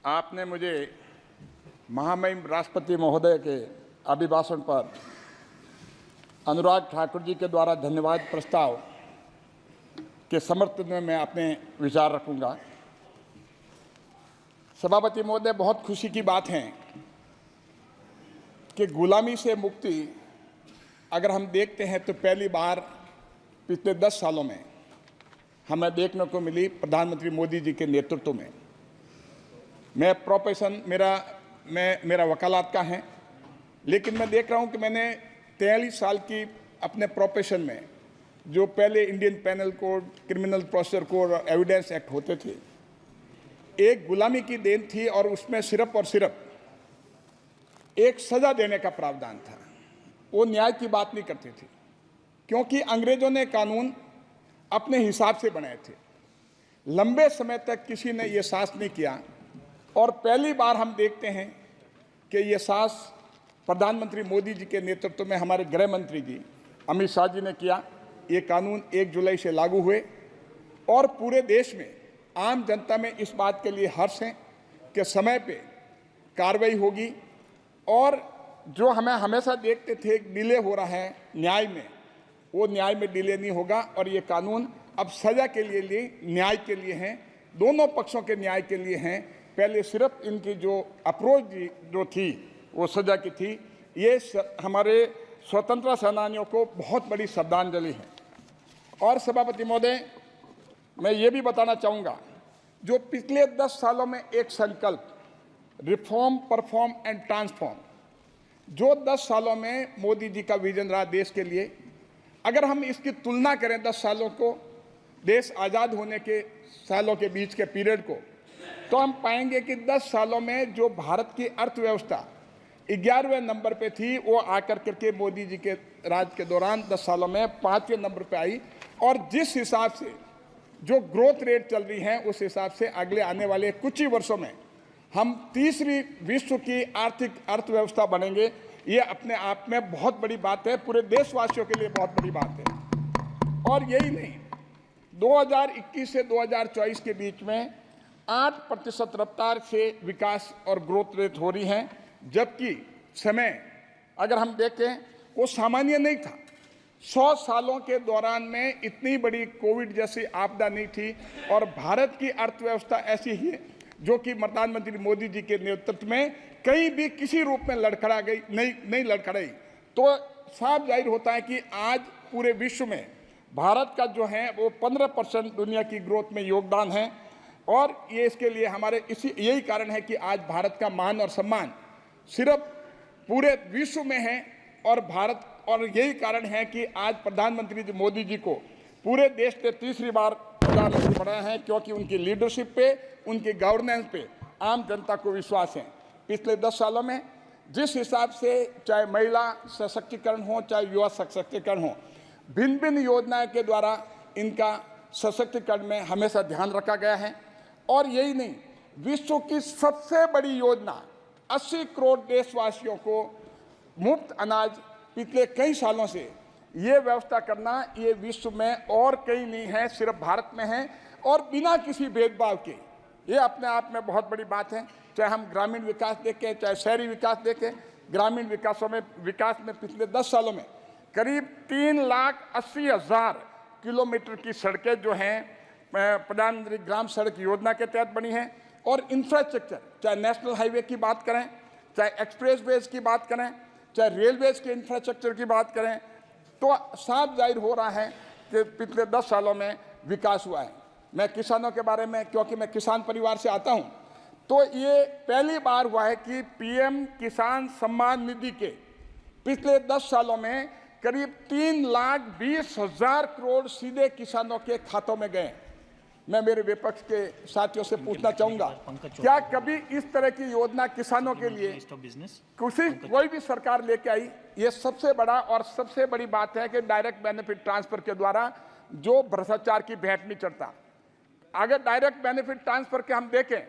आपने मुझे महामहिम राष्ट्रपति महोदय के अभिभाषण पर अनुराग ठाकुर जी के द्वारा धन्यवाद प्रस्ताव के समर्थन में मैं अपने विचार रखूंगा। सभापति महोदय, बहुत खुशी की बात है कि गुलामी से मुक्ति अगर हम देखते हैं तो पहली बार पिछले 10 सालों में हमें देखने को मिली प्रधानमंत्री मोदी जी के नेतृत्व में। मैं प्रोफेशन मेरा वकालत का है, लेकिन मैं देख रहा हूं कि मैंने 43 साल की अपने प्रोफेशन में जो पहले Indian penal code, criminal procedure code और एविडेंस एक्ट होते थे, एक गुलामी की देन थी और उसमें सिर्फ और सिर्फ एक सजा देने का प्रावधान था। वो न्याय की बात नहीं करती थी, क्योंकि अंग्रेजों ने कानून अपने हिसाब से बनाए थे। लंबे समय तक किसी ने ये साहस नहीं किया और पहली बार हम देखते हैं कि ये साहस प्रधानमंत्री मोदी जी के नेतृत्व में हमारे गृह मंत्री जी अमित शाह जी ने किया। ये कानून 1 जुलाई से लागू हुए और पूरे देश में आम जनता में इस बात के लिए हर्ष है कि समय पे कार्रवाई होगी और जो हमें हमेशा देखते थे डिले हो रहा है न्याय में, वो न्याय में डिले नहीं होगा और ये कानून अब सजा के लिए न्याय के लिए हैं, दोनों पक्षों के न्याय के लिए हैं। पहले सिर्फ इनकी जो अप्रोच जो थी वो सजा की थी। ये हमारे स्वतंत्रता सेनानियों को बहुत बड़ी श्रद्धांजलि है। और सभापति महोदय, मैं ये भी बताना चाहूँगा, जो पिछले 10 सालों में एक संकल्प रिफॉर्म, परफॉर्म एंड ट्रांसफॉर्म, जो 10 सालों में मोदी जी का विजन रहा देश के लिए, अगर हम इसकी तुलना करें 10 सालों को, देश आज़ाद होने के सालों के बीच के पीरियड को, तो हम पाएंगे कि 10 सालों में जो भारत की अर्थव्यवस्था 11वें नंबर पे थी, वो आकर करके मोदी जी के राज के दौरान 10 सालों में 5वें नंबर पे आई। और जिस हिसाब से जो ग्रोथ रेट चल रही है, उस हिसाब से अगले आने वाले कुछ ही वर्षों में हम तीसरी विश्व की आर्थिक अर्थव्यवस्था बनेंगे। ये अपने आप में बहुत बड़ी बात है, पूरे देशवासियों के लिए बहुत बड़ी बात है। और यही नहीं, 2021 से 2024 के बीच में 8% रफ्तार से विकास और ग्रोथ रेट हो रही है, जबकि समय अगर हम देखें वो सामान्य नहीं था। 100 सालों के दौरान में इतनी बड़ी कोविड जैसी आपदा नहीं थी और भारत की अर्थव्यवस्था ऐसी ही है जो कि प्रधानमंत्री मोदी जी के नेतृत्व में कहीं भी किसी रूप में लड़खड़ा गई नहीं लड़खड़ाई। तो साफ जाहिर होता है कि आज पूरे विश्व में भारत का जो है वो 15% दुनिया की ग्रोथ में योगदान है। और ये इसके लिए हमारे यही कारण है कि आज भारत का मान और सम्मान सिर्फ पूरे विश्व में है और यही कारण है कि आज प्रधानमंत्री जी मोदी जी को पूरे देश ने तीसरी बार प्रधानमंत्री बनाया है, क्योंकि उनकी लीडरशिप पे, उनकी गवर्नेंस पे आम जनता को विश्वास है। पिछले 10 सालों में जिस हिसाब से चाहे महिला सशक्तिकरण हो, चाहे युवा सशक्तिकरण हो, भिन्न भिन्न योजनाओं के द्वारा इनका सशक्तिकरण में हमेशा ध्यान रखा गया है। और यही नहीं, विश्व की सबसे बड़ी योजना 80 करोड़ देशवासियों को मुफ्त अनाज पिछले कई सालों से ये व्यवस्था करना, ये विश्व में और कहीं नहीं है, सिर्फ भारत में है और बिना किसी भेदभाव के। ये अपने आप में बहुत बड़ी बात है। चाहे हम ग्रामीण विकास देखें, चाहे शहरी विकास देखें, ग्रामीण विकास में पिछले 10 सालों में करीब 3,80,000 किलोमीटर की सड़कें जो हैं प्रधानमंत्री ग्राम सड़क योजना के तहत बनी हैं। और इंफ्रास्ट्रक्चर, चाहे नेशनल हाईवे की बात करें, चाहे एक्सप्रेसवेज की बात करें, चाहे रेलवेज के इंफ्रास्ट्रक्चर की बात करें, तो साफ जाहिर हो रहा है कि पिछले 10 सालों में विकास हुआ है। मैं किसानों के बारे में, क्योंकि मैं किसान परिवार से आता हूं, तो ये पहली बार हुआ है कि पीएम किसान सम्मान निधि के पिछले 10 सालों में करीब 3,20,000 करोड़ सीधे किसानों के खातों में गए। मैं मेरे विपक्ष के साथियों से पूछना चाहूंगा, क्या कभी इस तरह की योजना किसानों के लिए कोई भी सरकार लेके आई? ये सबसे बड़ा और सबसे बड़ी बात है कि डायरेक्ट बेनिफिट ट्रांसफर के द्वारा जो भ्रष्टाचार की भेंट नहीं चढ़ता। अगर डायरेक्ट बेनिफिट ट्रांसफर के हम देखें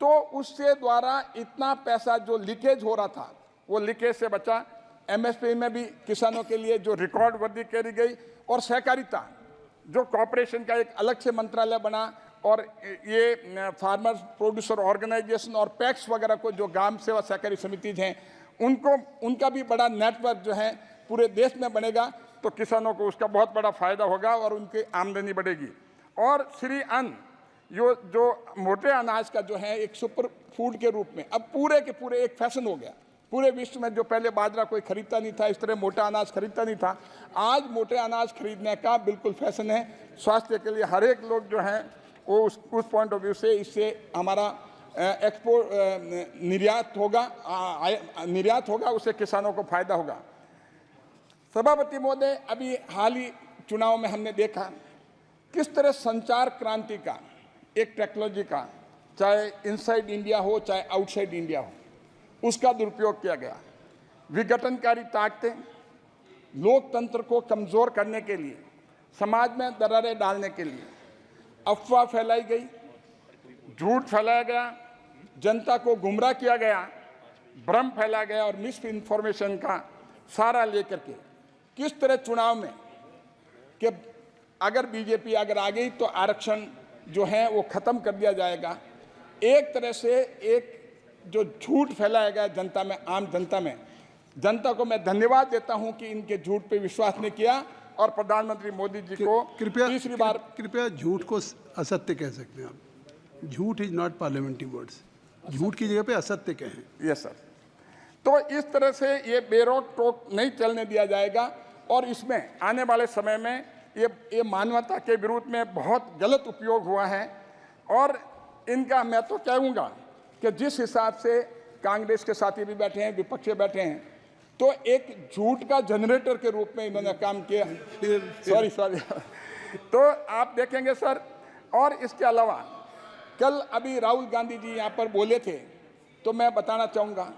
तो उससे द्वारा इतना पैसा जो लीकेज हो रहा था, वो लीकेज से बचा। एमएसपी में भी किसानों के लिए जो रिकॉर्ड वृद्धि करी गई और सहकारिता, जो कॉर्पोरेशन का एक अलग से मंत्रालय बना, और ये फार्मर्स प्रोड्यूसर ऑर्गेनाइजेशन और पैक्स वगैरह को, जो ग्राम सेवा सहकारी समिति हैं, उनका भी बड़ा नेटवर्क जो है पूरे देश में बनेगा, तो किसानों को उसका बहुत बड़ा फायदा होगा और उनकी आमदनी बढ़ेगी। और श्री अन्न जो मोटे अनाज का जो है एक सुपर फूड के रूप में अब पूरे के पूरे एक फैशन हो गया पूरे विश्व में। जो पहले बाजरा कोई खरीदता नहीं था, इस तरह मोटा अनाज खरीदता नहीं था, आज मोटे अनाज खरीदने का बिल्कुल फैशन है। स्वास्थ्य के लिए हर एक लोग जो हैं वो उस पॉइंट ऑफ व्यू से इससे हमारा एक्सपोर्ट निर्यात होगा, उससे किसानों को फायदा होगा। सभापति महोदय, अभी हाल ही चुनाव में हमने देखा किस तरह संचार क्रांति का, एक टेक्नोलॉजी का, चाहे इनसाइड इंडिया हो चाहे आउटसाइड इंडिया हो, उसका दुरुपयोग किया गया। विघटनकारी ताकतें लोकतंत्र को कमज़ोर करने के लिए, समाज में दरारें डालने के लिए अफवाह फैलाई गई, झूठ फैलाया गया, जनता को गुमराह किया गया, भ्रम फैलाया गया और मिस इन्फॉर्मेशन का सहारा लेकर के किस तरह चुनाव में कि अगर बीजेपी अगर आ गई तो आरक्षण जो है वो ख़त्म कर दिया जाएगा। एक तरह से एक जो झूठ फैलाया गया जनता में, आम जनता में, जनता को मैं धन्यवाद देता हूं कि इनके झूठ पे विश्वास नहीं किया और प्रधानमंत्री मोदी जी को तीसरी बार कृपया झूठ को असत्य कह सकते हैं आप। झूठ इज नॉट पार्लियामेंट्री वर्ड्स, झूठ की जगह पे असत्य कहें। Yes sir. तो इस तरह से ये बेरोक टोक नहीं चलने दिया जाएगा और इसमें आने वाले समय में ये मानवता के विरुद्ध में बहुत गलत उपयोग हुआ है। और इनका मैं तो कहूँगा कि जिस हिसाब से कांग्रेस के साथी भी बैठे हैं, विपक्ष बैठे हैं, तो एक झूठ का जनरेटर के रूप में इन्होंने काम किया। सॉरी तो आप देखेंगे सर। और इसके अलावा कल अभी राहुल गांधी जी यहाँ पर बोले थे, तो मैं बताना चाहूँगा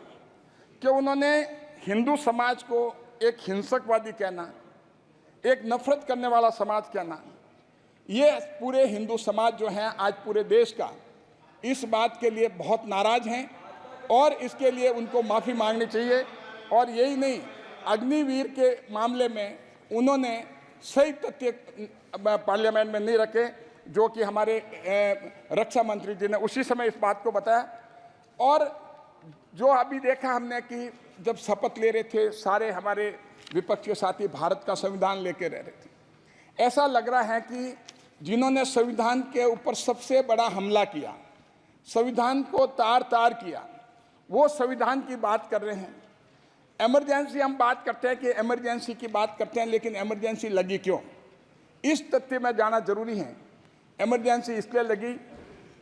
कि उन्होंने हिंदू समाज को एक हिंसकवादी कहना, एक नफरत करने वाला समाज कहना, ये पूरे हिंदू समाज जो है आज पूरे देश का इस बात के लिए बहुत नाराज हैं और इसके लिए उनको माफ़ी मांगनी चाहिए। और यही नहीं, अग्निवीर के मामले में उन्होंने सही तथ्य पार्लियामेंट में नहीं रखे, जो कि हमारे रक्षा मंत्री जी ने उसी समय इस बात को बताया। और जो अभी देखा हमने कि जब शपथ ले रहे थे सारे हमारे विपक्षी साथी भारत का संविधान लेके रह रहे थे, ऐसा लग रहा है कि जिन्होंने संविधान के ऊपर सबसे बड़ा हमला किया, संविधान को तार तार किया, वो संविधान की बात कर रहे हैं। इमरजेंसी हम बात करते हैं कि इमरजेंसी की बात करते हैं, लेकिन इमरजेंसी लगी क्यों, इस तथ्य में जाना जरूरी है। इमरजेंसी इसलिए लगी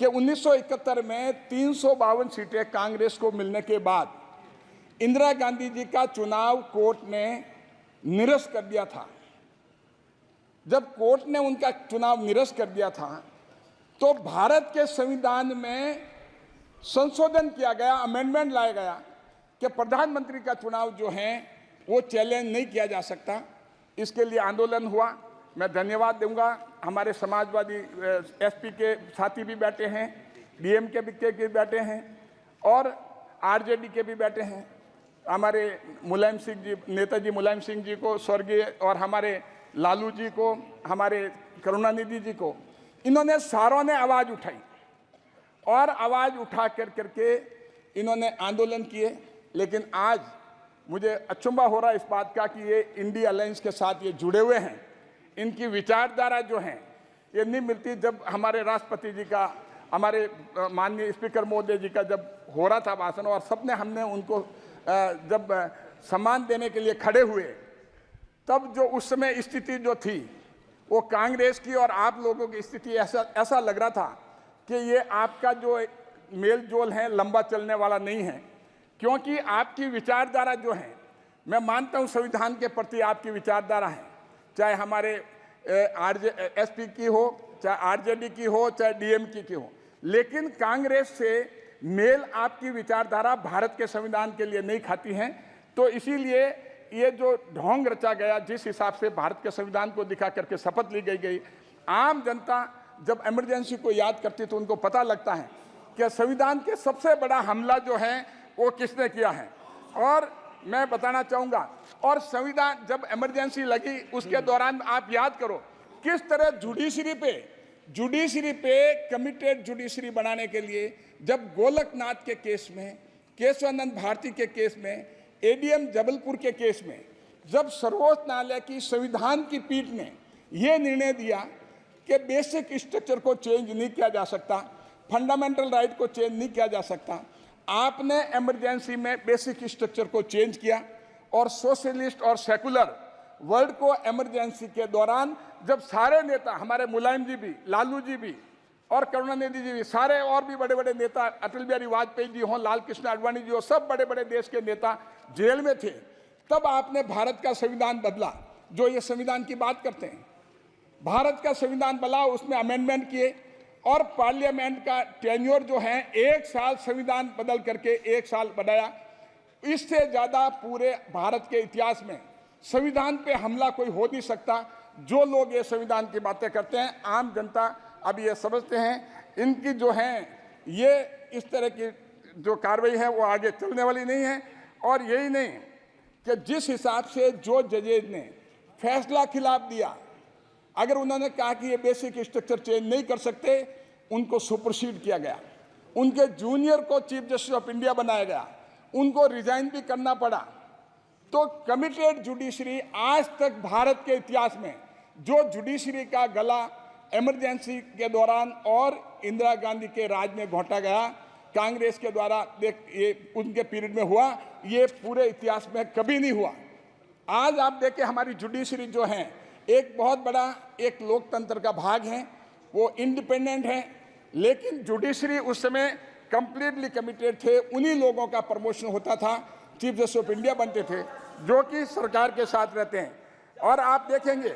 कि 1971 में 352 सीटें कांग्रेस को मिलने के बाद इंदिरा गांधी जी का चुनाव कोर्ट ने निरस्त कर दिया था। जब कोर्ट ने उनका चुनाव निरस्त कर दिया था तो भारत के संविधान में संशोधन किया गया, अमेंडमेंट लाया गया कि प्रधानमंत्री का चुनाव जो है वो चैलेंज नहीं किया जा सकता। इसके लिए आंदोलन हुआ। मैं धन्यवाद दूंगा, हमारे समाजवादी एसपी के साथी भी बैठे हैं, डीएमके के बैठे हैं और आरजेडी के भी बैठे हैं। हमारे मुलायम सिंह जी, नेताजी मुलायम सिंह जी को स्वर्गीय, और हमारे लालू जी को, हमारे करुणानिधि जी को, इन्होंने सारों ने आवाज़ उठाई और आवाज़ उठा करके इन्होंने आंदोलन किए। लेकिन आज मुझे अचंभा हो रहा है इस बात का कि ये इंडिया अलायंस के साथ ये जुड़े हुए हैं। इनकी विचारधारा जो है ये नहीं मिलती। जब हमारे राष्ट्रपति जी का, हमारे माननीय स्पीकर महोदय जी का जब हो रहा था भाषण और सबने हमने उनको जब सम्मान देने के लिए खड़े हुए, तब जो उस समय स्थिति जो थी वो कांग्रेस की और आप लोगों की स्थिति ऐसा लग रहा था कि ये आपका जो मेल जोल है लंबा चलने वाला नहीं है, क्योंकि आपकी विचारधारा जो है, मैं मानता हूँ संविधान के प्रति आपकी विचारधारा है, चाहे हमारे एसपी की हो, चाहे आरजेडी की हो, चाहे डीएमके की हो, लेकिन कांग्रेस से मेल आपकी विचारधारा भारत के संविधान के लिए नहीं खाती हैं। तो इसीलिए ये जो ढोंग रचा गया, जिस हिसाब से भारत के संविधान को दिखा करके शपथ ली गई, आम जनता जब इमरजेंसी को याद करती तो उनको पता लगता है कि संविधान के सबसे बड़ा हमला जो है वो किसने किया है। और मैं बताना चाहूँगा, और संविधान जब इमरजेंसी लगी उसके दौरान आप याद करो किस तरह जुडिशरी पे जुडिशरी पे कमिटेड जुडिशरी बनाने के लिए जब गोलकनाथ के केस में, केशवानंद भारती के केस में, एडीएम जबलपुर के केस में जब सर्वोच्च न्यायालय की संविधान की पीठ ने यह निर्णय दिया कि बेसिक स्ट्रक्चर को चेंज नहीं किया जा सकता, फंडामेंटल राइट को चेंज नहीं किया जा सकता, आपने इमरजेंसी में बेसिक स्ट्रक्चर को चेंज किया और सोशलिस्ट और सेकुलर वर्ल्ड को इमरजेंसी के दौरान जब सारे नेता, हमारे मुलायम जी भी, लालू जी भी और करुणानिधि जी भी, सारे और भी बड़े बड़े नेता, अटल बिहारी वाजपेयी जी हों, लाल कृष्ण आडवाणी जी हो, सब बड़े बड़े देश के नेता जेल में थे, तब आपने भारत का संविधान बदला। जो ये संविधान की बात करते हैं, भारत का संविधान बदला, उसमें अमेंडमेंट किए और पार्लियामेंट का टेन्योर जो है 1 साल संविधान बदल करके 1 साल बढ़ाया। इससे ज़्यादा पूरे भारत के इतिहास में संविधान पे हमला कोई हो नहीं सकता। जो लोग ये संविधान की बातें करते हैं, आम जनता अब ये समझते हैं, इनकी जो है ये इस तरह की जो कार्रवाई है वो आगे चलने वाली नहीं है। और यही नहीं कि जिस हिसाब से जो जजेज ने फैसला खिलाफ दिया, अगर उन्होंने कहा कि ये बेसिक स्ट्रक्चर चेंज नहीं कर सकते, उनको सुपरसीड किया गया, उनके जूनियर को चीफ जस्टिस ऑफ इंडिया बनाया गया, उनको रिजाइन भी करना पड़ा। तो कमिटेड जुडिशरी आज तक भारत के इतिहास में जो जुडिशरी का गला इमरजेंसी के दौरान और इंदिरा गांधी के राज में घोंटा गया, कांग्रेस के द्वारा ये उनके पीरियड में हुआ, ये पूरे इतिहास में कभी नहीं हुआ। आज आप देखें हमारी जुडिशरी जो है एक बहुत बड़ा एक लोकतंत्र का भाग है, वो इंडिपेंडेंट है, लेकिन जुडिशरी उस समय कंप्लीटली कमिटेड थे। उन्हीं लोगों का प्रमोशन होता था, चीफ जस्टिस ऑफ इंडिया बनते थे, जो कि सरकार के साथ रहते हैं। और आप देखेंगे,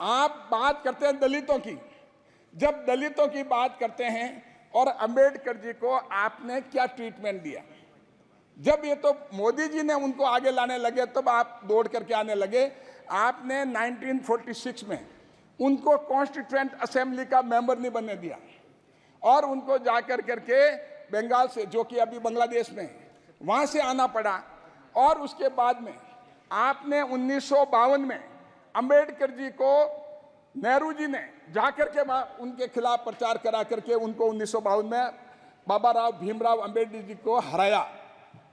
आप बात करते हैं दलितों की, जब दलितों की बात करते हैं और अंबेडकर जी को आपने क्या ट्रीटमेंट दिया, जब ये तो मोदी जी ने उनको आगे लाने लगे तब आप दौड़ करके आने लगे। आपने 1946 में उनको कॉन्स्टिट्यूएंट असेंबली का मेंबर नहीं बनने दिया और उनको जाकर करके बंगाल से, जो कि अभी बांग्लादेश में है, वहाँ से आना पड़ा। और उसके बाद में आपने 1952 में अंबेडकर जी को नेहरू जी ने जाकर के उनके खिलाफ प्रचार करा करके उनको 1952 में बाबा राव भीमराव अंबेडकर जी को हराया,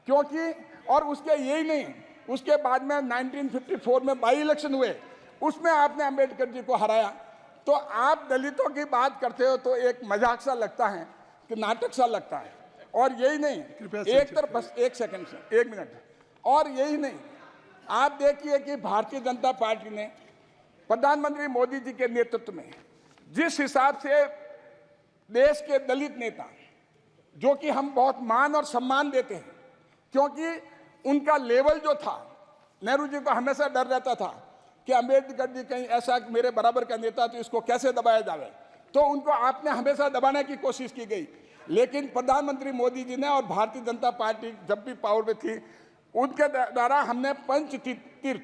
क्योंकि और उसके यही नहीं, उसके बाद में 1954 में बाई इलेक्शन हुए, उसमें आपने अंबेडकर जी को हराया। तो आप दलितों की बात करते हो तो एक मजाक सा लगता है, कि नाटक सा लगता है। और यही नहीं, एक तरफ बस एक सेकंड से 1 मिनट, और यही नहीं, आप देखिए कि भारतीय जनता पार्टी ने प्रधानमंत्री मोदी जी के नेतृत्व में जिस हिसाब से देश के दलित नेता, जो कि हम बहुत मान और सम्मान देते हैं, क्योंकि उनका लेवल जो था, नेहरू जी को हमेशा डर रहता था कि अंबेडकर जी कहीं ऐसा मेरे बराबर का नेता तो इसको कैसे दबाया जाए, तो उनको आपने हमेशा दबाने की कोशिश की गई। लेकिन प्रधानमंत्री मोदी जी ने और भारतीय जनता पार्टी जब भी पावर में थी, उनके द्वारा हमने पंच तीर्थ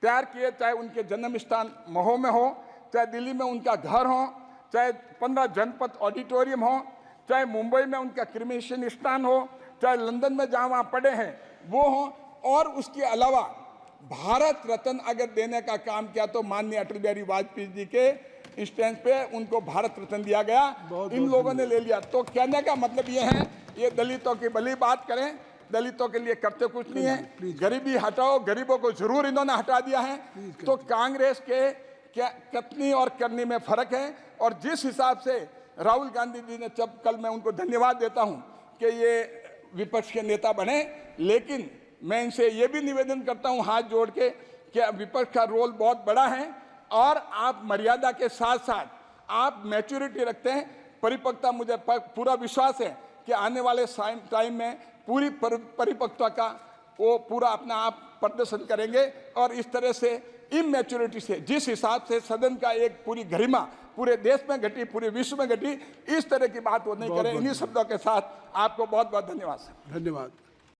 तैयार किए, चाहे उनके जन्म स्थान महो में हो, चाहे दिल्ली में उनका घर हो, चाहे 15 जनपद ऑडिटोरियम हो, चाहे मुंबई में उनका क्रिमेशन स्थान हो, चाहे लंदन में जहाँ वहाँ पड़े हैं वो हो। और उसके अलावा भारत रत्न अगर देने का काम किया तो माननीय अटल बिहारी वाजपेयी जी के स्टैंड पे उनको भारत रत्न दिया गया, इन लोगों ने ले लिया। तो कहने का मतलब ये है, ये दलितों की भली बात करें, दलितों के लिए करते कुछ नहीं है, गरीबी हटाओ, गरीबों को जरूर इन्होंने हटा दिया है। तो कांग्रेस के क्या कथनी और करनी में फर्क है। और जिस हिसाब से राहुल गांधी जी ने, जब कल मैं उनको धन्यवाद देता हूं कि ये विपक्ष के नेता बने, लेकिन मैं इनसे ये भी निवेदन करता हूं हाथ जोड़ के कि विपक्ष का रोल बहुत बड़ा है और आप मर्यादा के साथ साथ आप मैच्योरिटी रखते हैं, परिपक्वता। मुझे पूरा विश्वास है कि आने वाले टाइम में पूरी परिपक्वता का वो पूरा अपना आप प्रदर्शन करेंगे। और इस तरह से इमैच्योरिटी से जिस हिसाब से सदन का एक पूरी गरिमा पूरे देश में घटी, पूरे विश्व में घटी, इस तरह की बात वो नहीं करें। इन्हीं शब्दों के साथ आपको बहुत बहुत धन्यवाद। धन्यवाद।